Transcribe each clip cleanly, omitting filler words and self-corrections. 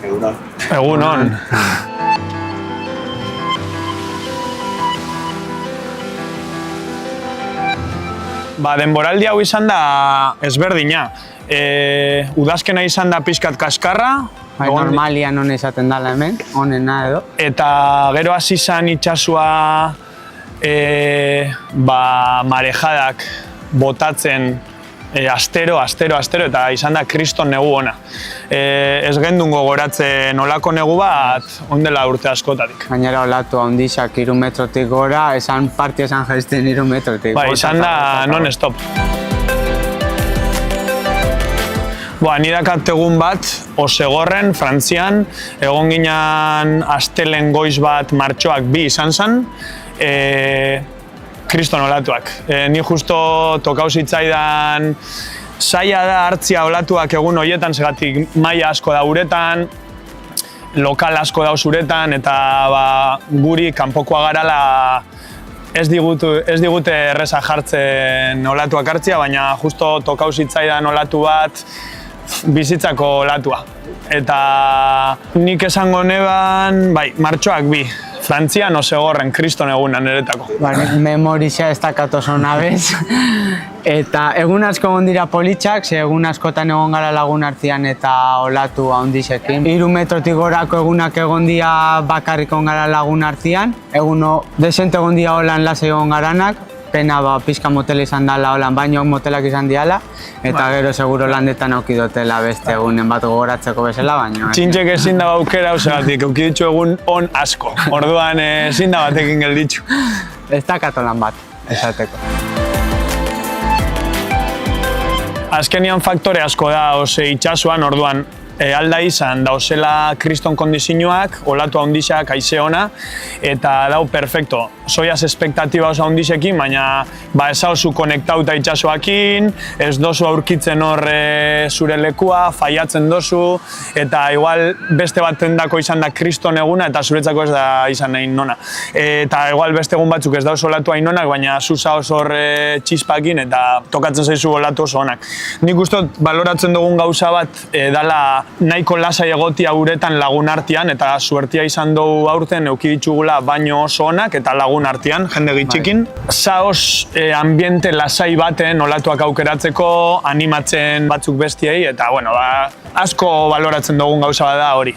Egunon. Egunon. Denboraldi hau izan da ezberdina. Udazkena izan da pixkat kaskarra. Normalian hona izaten dela hemen, honena edo. Eta gero hasi izan itxasua marejadak botatzen astero, eta izan da kriston negu ona. Ez gendun gogoratzen olako negu bat ondela urte askotatik. Gainera olatu handixak 3 metrotik gora, esan parti esan jaizten 3 metrotik. Izan da non-stop. Ni dakat egun bat, Osegorren, Frantzian, egon ginen astelen goiz bat martxoak 2 izan zen, kriston olatuak. Ni justo tokau zitzaidan zaila da hartzia olatuak egun horietan, segatik maila asko da uretan, lokal asko da uretan, eta guri kanpokoa garala ez digute erreza jartzen olatuak hartzia, baina justo tokau zitzaidan olatu bat bizitzako olatua. Eta nik esango neban, martxoak 2. Frantzian Osegorren, kriston egunan eretako. Memorixea ez dakat oso nabez. Eta egun asko egon dira politxak, ze egun askotan egon gara lagun artean eta olatu handixekin. 3 metrotik gorako egunak egon dira bakarrik egon gara lagun artean. Eguno desente egon dira holan lasai egon garanak. Pena pixka motela izan dela holan, baino motelak izan diala. Eta gero seguro landetan aukidotela beste egunen bat gogoratzeko bezala, baino. Txintxek ezin da aukera ausegatik, aukiditzu egun on asko. Orduan ezin da batekin gelditzu. Ez dakat lan bat, esateko. Azkenian faktore asko da, itxasuan, orduan alda izan dauzela kriston kondizioak, olatu handixak, haize ona, eta dau perfecto. Soiaz espektatiba oso handixekin, baina ez hauzu konektauta itxasuakin, ez dozu aurkitzen hor zure lekua, faiatzen dozu, eta igual beste baten dako izan da kriston eguna, eta zuretzako ez da izan nahi nona. Eta igual beste egun batzuk ez dauz olatu hain nonak, baina zuza oso hor txispakin, eta tokatzen zaizu olatu oso onak. Nik ustot baloratzen dugun gauza bat dala nahiko lasai egotia uretan lagun artean, eta suertia izan dugu aurten eukiditxugula baino oso onak eta lagun artean, jende gitxikin. Zaoz ambiente lasai baten olatuak aukeratzeko, animatzen batzuk bestiei, eta asko baloratzen dugun gauza bat da hori.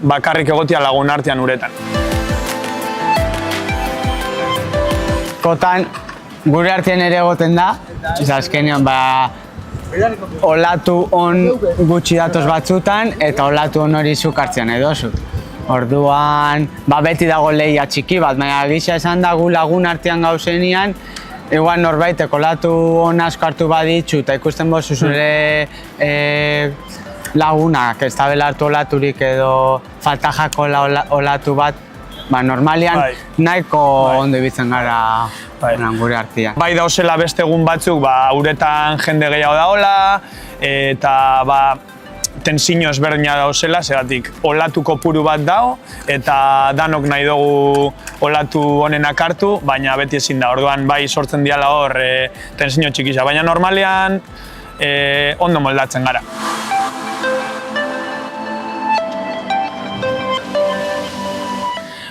Bakarrik egotia lagun artean uretan. Kotan, gure artean ere egoten da, azkenean olatu on gutxi datoz batzutan eta olatu on hori zuk hartzean edozu. Orduan, beti dago lehia txiki bat, baina gisa esan da gu lagun artean gauzenian, igual norbaitek olatu on asko hartu baditzu eta ikusten bozu zure lagunak ez da belartu olaturik edo falta jako olatu bat, normalian nahiko ondo ibitzen gara gure artean. Bai dauzela beste egun batzuk, uretan jende gehiago daola, eta tensiño ezberdina dauzela, segatik olatu kopuru bat dao, eta danok nahi dugu olatu honenak hartu, baina beti ezin da, orduan sortzen diala hor tensiño txikisa, baina normalean ondo moldatzen gara.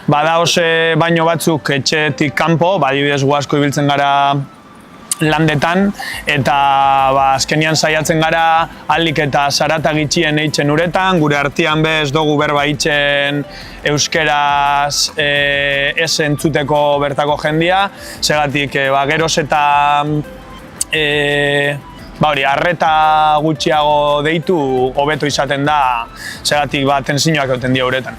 Badaoz baino batzuk etxetik kanpo, adibidez gu asko ibiltzen gara landetan, eta azkenian saiatzen gara ahalik eta zarata gitxien eitzen uretan, gure artean ez dugu berba eitzen euskeraz ez entzuteko bertako jendia, segatik geroz eta arreta gutxiago deitu hobeto izaten da, segatik tensioak egoten dira uretan.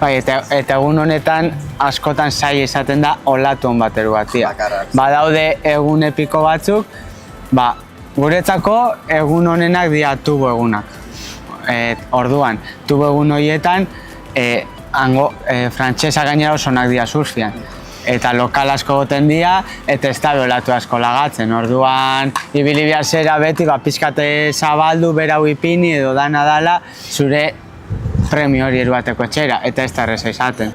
Eta egun honetan askotan zaila izaten da olatu on bateru batia. Badaude egun epiko batzuk, guretzako egun honenak dira tubo egunak. Orduan, tubo egun horietan frantsesa gainera oso onak dira surfian. Eta lokal asko goten dira, eta ez da olatu asko lagatzen. Orduan, ibili behar zera beti, pixkate zabaldu, berau ipini edo dana dala, zure premio hori eruateko etxera, eta ez da erreza izaten.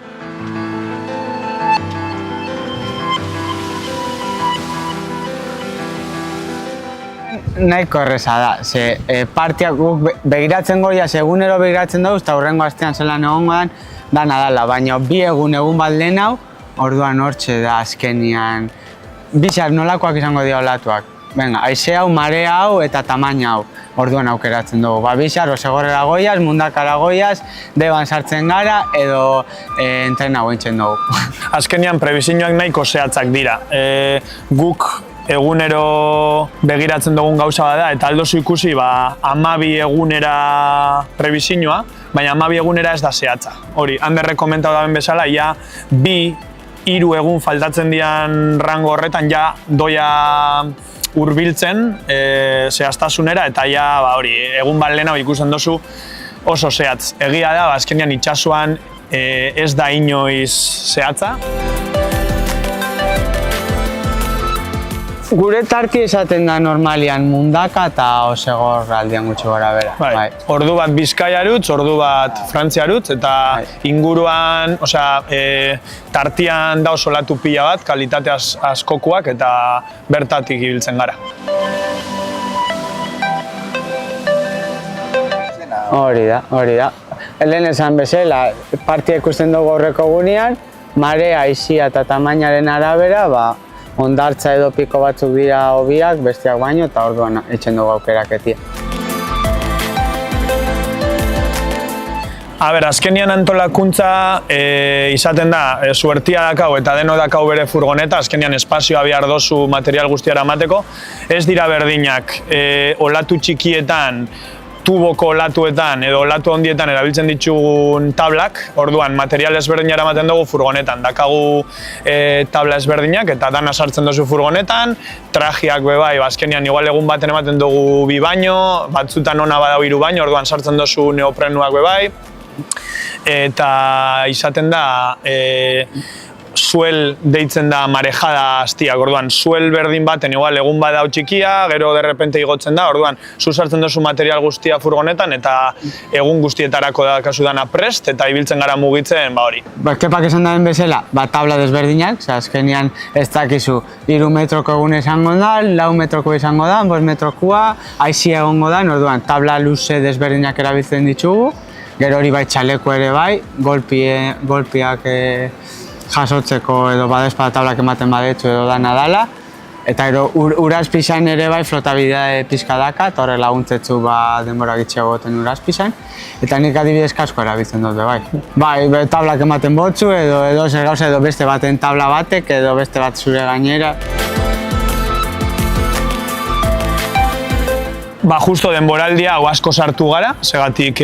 Nahiko erreza da, ze partiak guk begiratzen goia, egunero begiratzen dugu, eta hurrengo astean zelan egongo dan, dana dala, baina bi egun bat lehen hau, orduan hortxe da azkenian, bizar nolakoak izango dira olatuak. Venga, haize hau, mare hau eta tamaina hau, orduan aukeratzen dugu. Bizar, osegorrera goiaz, mundakara goiaz, deban sartzen gara edo entrena gointzen dugu. Azkenian prebizioak nahiko zehatzak dira. Guk egunero begiratzen dugun gauza bada, eta aldozu ikusi 12 egunera prebizioa, baina 12 egunera ez da zehatza. Hori, Ander komentatu daben bezala, ja 2-3 egun faltatzen dian rango horretan ja doia hurbiltzen zehaztasunera, eta ja hori, egun bat lehenago ikusten duzu oso zehatz. Egia da, azkenean itsasoan ez da inoiz zehatza. Gure tarti esaten da normalian mundaka eta osegor aldian gutxi gora bera. Bai. Ordu bat Bizkaiarutz, ordu bat Frantziarutz, eta inguruan, tartian da oso olatu pila bat, kalitate askokuak, eta bertatik ibiltzen gara. Hori da. Lehen esan bezala, partia ikusten dugu horreko gunean, marea, haizia eta tamainaren arabera, hondartza edo piko batzuk dira hobiak, besteak baino, eta orduan etxen dugu aukeraketia. Azkenian antolakuntza izaten da, suertia dakau eta deno dakau bere furgoneta, azkenian espazioa behar dozu material guztiara emateko. Ez dira berdinak, olatu txikietan, tuboko olatuetan edo olatu hondietan erabiltzen ditugun tablak, orduan material ezberdinara ematen dugu furgonetan. Dakagu tabla ezberdinak eta dana sartzen duzu furgonetan, trajiak bebai, azkenian igual egun baten ematen dugu 2 baino, batzutan ona badau 3 baino, orduan sartzen duzu neoprenuak bebai, eta izaten da suel deitzen da marejada hastiak, orduan suel berdin baten igual egun badau txikia, gero derrepente igotzen da, orduan zu sartzen duzu material guztia furgonetan eta egun guztietarako dakazu dana prest eta ibiltzen gara mugitzen, hori. Kepak esan daren bezala, tabla desberdinak, azkenean ez dakizu 3 metroko egun izango da, 4 metroko izango da, 5 metrokoa, haizia egongo da, orduan tabla luze desberdinak erabiltzen ditugu, gero hori bai txaleko ere bai, golpiak jasotzeko edo badezpada tablak ematen badetzu edo dana dala, eta gero urazpizan ere bai flotabidea pizka daka, eta horre laguntzetzu denbora gitxiago goten urazpizan, eta nik adibidez kasko erabiltzen dut bai. Bai, tablak ematen botzu edo zer gauza edo beste baten tabla batek edo beste bat zure gainera. Justo denboraldia hau asko sartu gara, segatik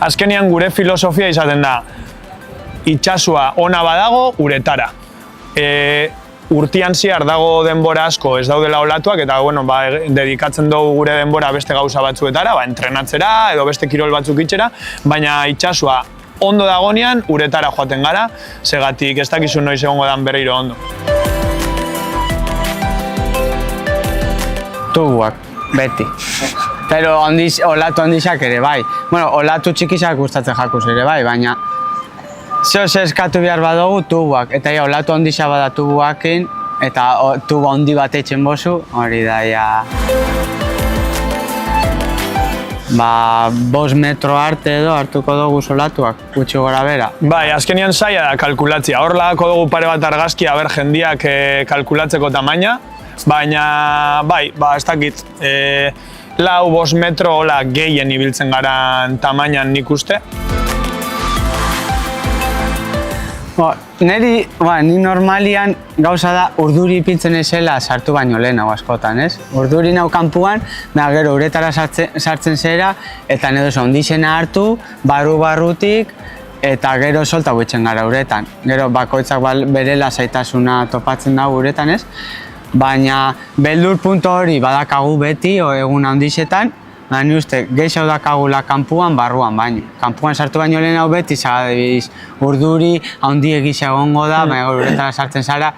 azkenean gure filosofia izaten da, itxasua ona badago uretara. Urtian zehar dago denbora asko ez daudela olatuak eta dedikatzen dugu gure denbora beste gauza batzuetara, entrenatzera edo beste kirol batzuk itxera, baina itxasua ondo dagonean uretara joaten gara, segatik ez dakizu noiz egongo dan berriro ondo. Tubuak, beti. Pero olatu handixak ere bai. Olatu txikizak gustatzen jakuz ere bai, baina zeo eskatu behar badugu tubuak, eta olatu handixak bada tubuakin, eta tubu handi bat etxen bozu, hori da, 5 metro arte edo hartuko dugu olatuak, gutxi gora bera. Bai, azkenean zaila da kalkulatzea, hor lagako dugu pare bat argazki, jendiak kalkulatzeko tamaina, baina, bai, ez dakit, 4-5 metro gehien ibiltzen garan tamainan nik uste. Ni normalian gauza da urduri ipintzen ezela sartu baino lehenago askotan, ez? Urduri nau kanpuan, da gero uretara sartzen zera, eta edo ondixena hartu, barrutik, eta gero solta buitzen gara uretan. Gero bakoitzak bere lasaitasuna topatzen da uretan, ez? Baina beldur puntu hori badakagu beti, egun handixetan, ni uste, gehiago dakagula kanpuan, barruan baino. Kanpuan sartu baino lehen hau beti, zabiz, urduri, handi egisa egongo da, baina uretara sartzen zara,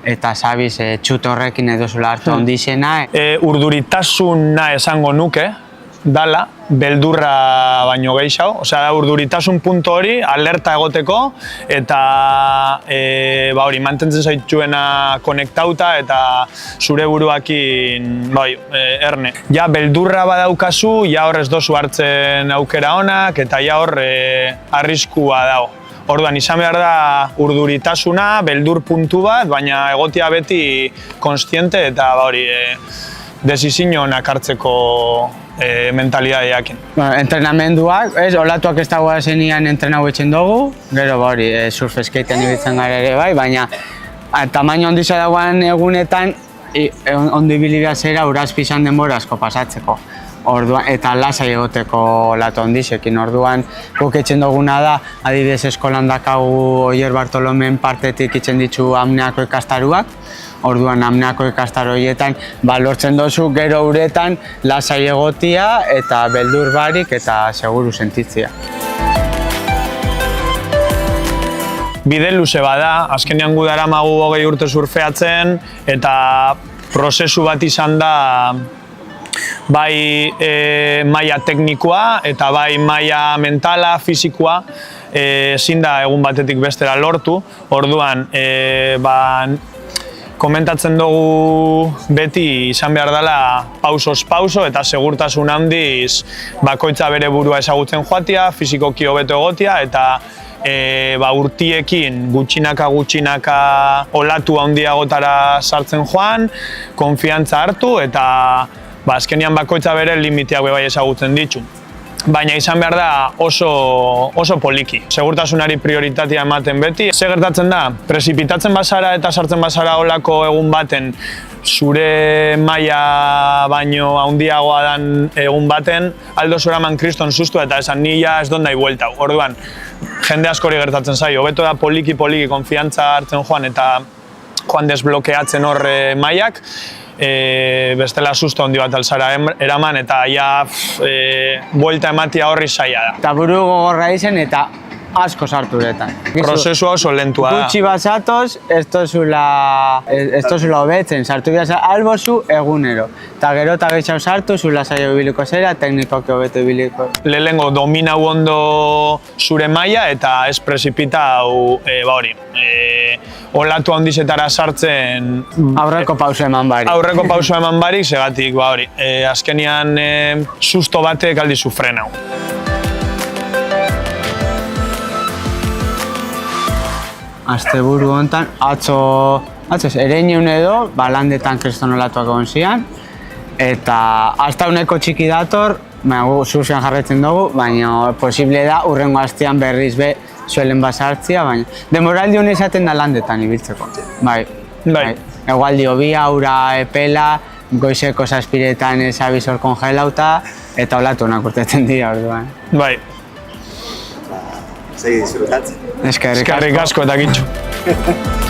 eta zabiz, txut horrekin edo zula hartu handixena. Urduritasuna esango nuke, dala, beldurra baino gehiago, osea, da urduritasun puntu hori, alerta egoteko, eta hori, mantentzen zaituena konektauta eta zure buruakin, erne. Ja, beldurra badaukazu, ja hor ez dozu hartzen aukera onak, eta ja hor arriskua dago. Orduan, izan behar da urduritasuna, beldur puntu bat, baina egotia beti konstiente eta desizio onak hartzeko mentalidadeakin. Entrenamenduak, olatuak ez dagoa zenian entrenau etxen dugu, gero surf skatean ibiltzen gara ere bai, baina tamaino ondisa dagoan egunetan ondo ibili behar zera urazpi izan denbora asko pasatzeko. Eta lasai egoteko olatu ondisekin. Orduan, guk etxen duguna da, adibidez eskolan dakagu Oier Bartolomen partetik itzen ditu apneako ikastaruak. Orduan, apneako ikastaro horietan lortzen dozu gero uretan lasai egotia eta beldur barik eta seguru sentitzea. Bide luze bada, azkenean gu daramagu 20 urte surfeatzen eta prozesu bat izan da bai maila teknikoa eta bai maila mentala, fisikoa, ezin da egun batetik bestera lortu. Orduan, komentatzen dugu beti izan behar dela pausoz pauso eta segurtasun handiz bakoitza bere burua ezagutzen joatia, fisikoki hobeto egotia eta urtiekin gutxinaka olatu handiagotara sartzen joan, konfiantza hartu eta azkenian bakoitza bere limiteak bai ezagutzen ditu. Baina izan behar da oso poliki. Segurtasunari prioritatea ematen beti. Ze gertatzen da, prezipitatzen bazara eta sartzen bazara olako egun baten zure maila baino handiagoa dan egun baten, aldo zoraman kriston sustu eta esan ni ja ez dut nahi bueltau. Orduan, jende askori gertatzen zaio, hobeto da poliki konfiantza hartzen joan eta joan desblokeatzen hor mailak, bestela susto handi bat alzara eraman eta ja buelta ematia horri zaila da. Eta buru gogorra izen eta asko sartu uretan. Prozesua oso lentua da. Gutxi basatoz, ez tozula hobetzen, sartu bidea albozu egunero. Eta gero eta gehiago sartu, zula zailo ibiliko zera, teknikoki hobeto ibiliko. Lehenengo dominau ondo zure maila eta ez prezipita olatu handizetara sartzen... Aurreko pauso eman barik. Aurreko pauso eman barik, segatik, azkenian susto batek aldizu frenau. Asteburu honetan, atzo ereinen edo, landetan kriston olatuak egon zian, eta hasta uneko txiki dator, surfean jarretzen dugu, baina posible da urrengo astean berriz suelen basartzia, baina denboraldi honi esaten da landetan ibiltzeko. Bai. Egualdi hobia, ura epela, goizeko zazpiretan abizor kongelauta, eta olatu honak urtetzen dira orduan. Bai. Segi disfrutatzen. Eskerrik asko eta gitxo.